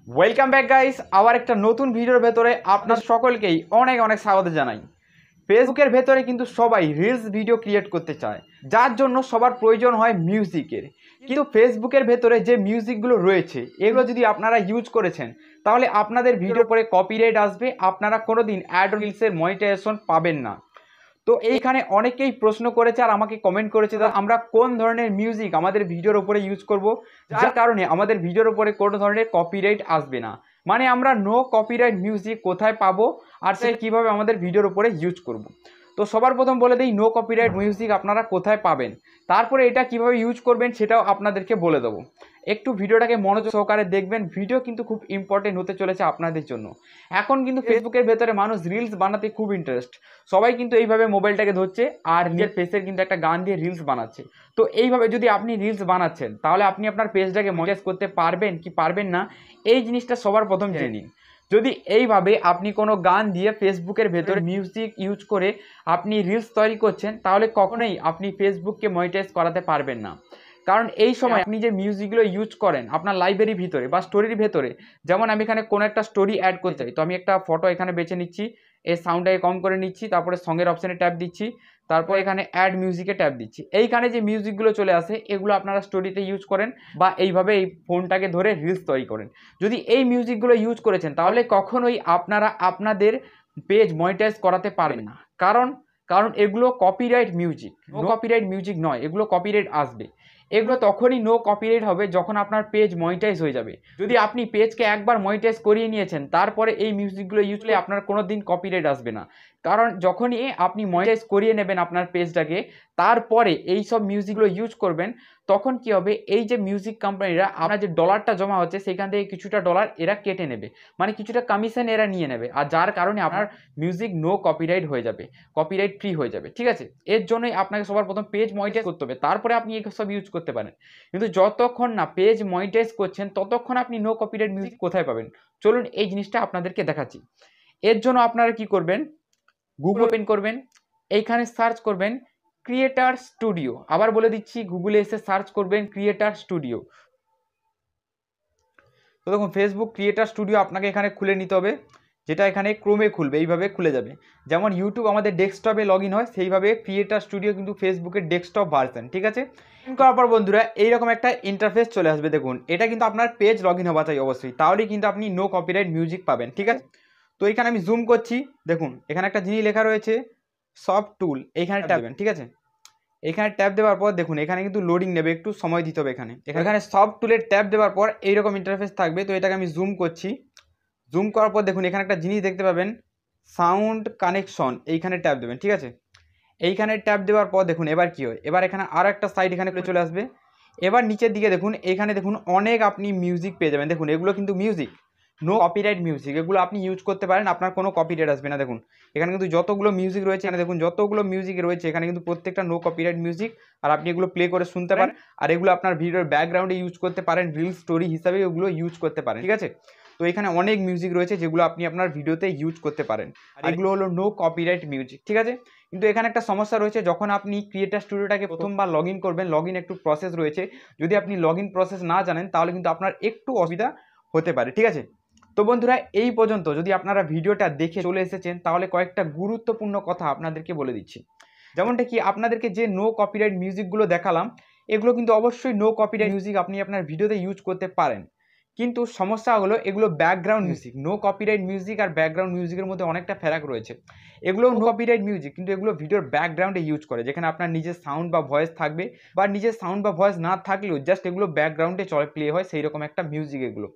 Welcome back guys, আবার একটা নতুন ভিডিওর ভেতরে আপনার সকলকেই অনেক অনেক স্বাগত জানাই। ফেসবুকের ভেতরে কিন্তু সবাই রিলস ভিডিও ক্রিয়েট করতে চায়, যার জন্য সবার প্রয়োজন হয় মিউজিকের। কিন্তু ফেসবুকের ভেতরে যে মিউজিকগুলো রয়েছে এগুলো যদি আপনারা ইউজ করেছেন তাহলে আপনাদের ভিডিওর পরে কপিরাইট আসবে, আপনারা কোনোদিন অ্যাড রিলসের মনিটাইজেশন পাবেন না। তো এইখানে অনেকেই প্রশ্ন করেছে আর আমাকে কমেন্ট করেছে আমরা কোন ধরনের মিউজিক আমাদের ভিডিওর উপরে ইউজ করব, যার কারণে আমাদের ভিডিওর উপরে কোনো ধরনের কপিরাইট আসবে না। মানে আমরা নো কপিরাইট মিউজিক কোথায় পাবো আর সে কিভাবে আমাদের ভিডিওর উপরে ইউজ করব। তো সবার প্রথম বলে দিই নো কপিরাইট মিউজিক আপনারা কোথায় পাবেন, তারপরে এটা কিভাবে ইউজ করবেন সেটাও আপনাদেরকে বলে দেবো। একটু ভিডিওটাকে মনোযোগ সহকারে দেখবেন, ভিডিও কিন্তু খুব ইম্পর্টেন্ট হতে চলেছে আপনাদের জন্য। এখন কিন্তু ফেসবুকের ভেতরে মানুষ রিলস বানাতে খুব ইন্টারেস্ট, সবাই কিন্তু এইভাবে মোবাইলটাকে ধরছে আর নিজের পেজের কিন্তু একটা গান দিয়ে রিলস বানাচ্ছে। তো এইভাবে যদি আপনি রিলস বানাচ্ছেন তাহলে আপনি আপনার পেজটাকে মনিটাইজ করতে পারবেন কি পারবেন না, এই জিনিসটা সবার প্রথম জেনে নিন। যদি এইভাবে আপনি কোনো গান দিয়ে ফেসবুকের ভেতরে মিউজিক ইউজ করে আপনি রিলস তৈরি করছেন তাহলে কখনোই আপনি ফেসবুককে মনিটাইজ করাতে পারবেন না। কারণ এই সময় আপনি যে মিউজিকগুলো ইউজ করেন আপনার লাইব্রেরির ভিতরে বা স্টোরির ভেতরে, যেমন আমি এখানে কোনো একটা স্টোরি অ্যাড করতে চাই, তো আমি একটা ফটো এখানে বেছে নিচ্ছি, এই সাউন্ডটাকে কম করে নিচ্ছি, তারপরে সঙ্গের অপশানে ট্যাপ দিচ্ছি, তারপর এখানে অ্যাড মিউজিকে ট্যাপ দিচ্ছি। এইখানে যে মিউজিকগুলো চলে আসে এগুলো আপনারা স্টোরিতে ইউজ করেন বা এইভাবে এই ফোনটাকে ধরে রিলস তৈরি করেন। যদি এই মিউজিকগুলো ইউজ করেছেন তাহলে কখনোই আপনারা আপনাদের পেজ মনিটাইজ করাতে পারবেন না। কারণ কারণ এগুলো copyright music, no copyright music নয়, এগুলো কপিরাইট আসবে। এগুলো তখনই নো কপিরাইট হবে যখন আপনার পেজ মনিটাইজ হয়ে যাবে। যদি আপনি পেজকে একবার মনিটাইজ করিয়ে নিয়েছেন তারপরে এই মিউজিকগুলো ইউজ করলে আপনার কোনো দিন কপিরাইট আসবে না। কারণ যখনই আপনি মনিটাইজ করিয়ে নেবেন আপনার পেজটাকে, তারপরে এই সব মিউজিকগুলো ইউজ করবেন, তখন কি হবে, এই যে মিউজিক কোম্পানিরা আপনার যে ডলারটা জমা হচ্ছে সেখান থেকে কিছুটা ডলার এরা কেটে নেবে, মানে কিছুটা কমিশন এরা নিয়ে নেবে, আর যার কারণে আপনার মিউজিক নো কপিরাইট হয়ে যাবে, কপিরাইট ফ্রি হয়ে যাবে। ঠিক আছে, এর জন্যই আপনাকে সবার প্রথম পেজ মনিটাইজ করতে হবে, তারপরে আপনি এসব ইউজ করতে পারেন। কিন্তু যতক্ষণ না পেজ মনিটাইজ করছেন ততক্ষণ আপনি নো কপিরাইট মিউজিক কোথায় পাবেন, চলুন এই জিনিসটা আপনাদেরকে দেখাচ্ছি। এর জন্য আপনারা কি করবেন, গুগল ওপেন করবেন, এইখানে সার্চ করবেন ক্রিয়েটার স্টুডিও। আবার বলে দিচ্ছি, গুগলে এসে সার্চ করবেন ক্রিয়েটার স্টুডিও। তো দেখুন ফেসবুক ক্রিয়েটার স্টুডিও আপনাকে এখানে খুলে নিতে হবে, যেটা এখানে ক্রোমে খুলবে, এইভাবে খুলে যাবে। যেমন ইউটিউব আমাদের ডেস্কটপে লগ ইন হয় সেইভাবে ক্রিয়েটার স্টুডিও কিন্তু ফেসবুকের ডেস্কটপ ভার্সন। ঠিক আছে, করার পর বন্ধুরা এইরকম একটা ইন্টারফেস চলে আসবে। দেখুন এটা কিন্তু আপনার পেজ লগ ইন হওয়া চাই অবশ্যই, তাহলেই কিন্তু আপনি নো কপিরাইট মিউজিক পাবেন। ঠিক আছে, তো এখানে আমি জুম করছি, দেখুন এখানে একটা জিনিস লেখা রয়েছে সফট টুল, এইখানে ট্যাপ দেবেন। ঠিক আছে, এখানে ট্যাপ দেওয়ার পর দেখুন এখানে কিন্তু লোডিং নেবে, একটু সময় দিতে হবে। এখানে সফট টুলের ট্যাপ দেওয়ার পর এইরকম ইন্টারফেস থাকবে। তো এটাকে আমি জুম করছি, জুম করার পর দেখুন এখানে একটা জিনিস দেখতে পাবেন সাউন্ড কানেকশন, এইখানে ট্যাপ দেবেন। ঠিক আছে, এইখানে ট্যাপ দেওয়ার পর দেখুন এবার কি হয়, এবার এখানে আর একটা সাইড এখানে চলে আসবে। এবার নিচের দিকে দেখুন, এখানে দেখুন অনেক আপনি মিউজিক পেয়ে যাবেন। দেখুন এগুলো কিন্তু মিউজিক, নো কপিরাইট মিউজিক, এগুলো আপনি ইউজ করতে পারেন, আপনার কোনো কপিরাইট আসবে না। দেখুন এখানে কিন্তু যতগুলো মিউজিক রয়েছে, এখানে দেখুন যতগুলো মিউজিক রয়েছে এখানে কিন্তু প্রত্যেকটা নো কপিরাইট মিউজিক, আর আপনি এগুলো প্লে করে শুনতে পারেন, আর এগুলো আপনার ভিডিওর ব্যাকগ্রাউন্ডে ইউজ করতে পারেন, রিল স্টোরি হিসাবে এগুলো ইউজ করতে পারেন। ঠিক আছে, তো এখানে অনেক মিউজিক রয়েছে যেগুলো আপনি আপনার ভিডিওতে ইউজ করতে পারেন, আর এগুলো হলো নো কপিরাইট মিউজিক। ঠিক আছে, কিন্তু এখানে একটা সমস্যা রয়েছে, যখন আপনি ক্রিয়েটার স্টুডিওটাকে প্রথমবার লগ ইন করবেন, লগ ইন একটু প্রসেস রয়েছে, যদি আপনি লগ ইন প্রসেস না জানেন তাহলে কিন্তু আপনার একটু অসুবিধা হতে পারে। ঠিক আছে, তো বন্ধুরা এই পর্যন্ত যদি আপনারা ভিডিওটা দেখে চলে এসেছেন তাহলে কয়েকটা গুরুত্বপূর্ণ কথা আপনাদেরকে বলে দিচ্ছি। যেমনটা কি আপনাদেরকে যে নো কপিরাইট মিউজিকগুলো দেখালাম এগুলো কিন্তু অবশ্যই নো কপিরাইট মিউজিক, আপনি আপনার ভিডিওতে ইউজ করতে পারেন। কিন্তু সমস্যা হলো এগুলো background music, no copyright music আর ব্যাকগ্রাউন্ড মিউজিকের মধ্যে অনেকটা ফারাক রয়েছে। এগুলো নো কপিরাইট মিউজিক কিন্তু এগুলো ভিডিওর ব্যাকগ্রাউন্ডে ইউজ করে, যেখানে আপনার নিজের সাউন্ড বা ভয়েস থাকবে, বা নিজের সাউন্ড বা ভয়েস না থাকলেও জাস্ট এগুলো ব্যাকগ্রাউন্ডে চলে প্লে হয়, সেই রকম একটা মিউজিক এগুলো।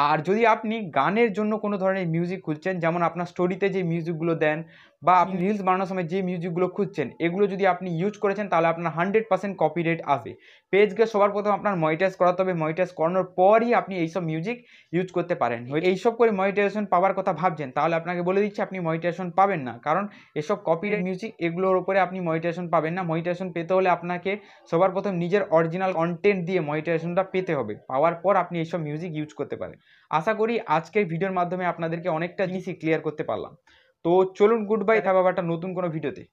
আর যদি আপনি গানের জন্য কোনো ধরনের মিউজিক খুঁজছেন, যেমন আপনার স্টোরিতে যে মিউজিকগুলো দেন বা আপনি রিলস বানানোর সময় যে মিউজিকগুলো খুঁজছেন, এগুলো যদি আপনি ইউজ করেছেন তাহলে আপনার 100% কপিরাইট আসবে। পেজকে সবার প্রথম আপনার মনিটাইজ করাতে হবে, মনিটাইজ করানোর পরই আপনি এইসব মিউজিক ইউজ করতে পারেন। এইসব করে মনিটাইজেশন পাওয়ার কথা ভাবছেন তাহলে আপনাকে বলে দিচ্ছি আপনি মনিটাইজেশন পাবেন না, কারণ এসব কপিরাইট মিউজিক এগুলোর উপরে আপনি মনিটাইজেশন পাবেন না। মনিটাইজেশন পেতে হলে আপনাকে সবার প্রথম নিজের অরিজিনাল কন্টেন্ট দিয়ে মনিটাইজেশনটা পেতে হবে, পাওয়ার পর আপনি এইসব মিউজিক ইউজ করতে পারেন। আশা করি আজকের ভিডিওর মাধ্যমে আপনাদেরকে অনেকটা জিনিসই ক্লিয়ার করতে পারলাম। তো চলুন গুড বাই, দেখা হবে একটা নতুন কোনো ভিডিওতে।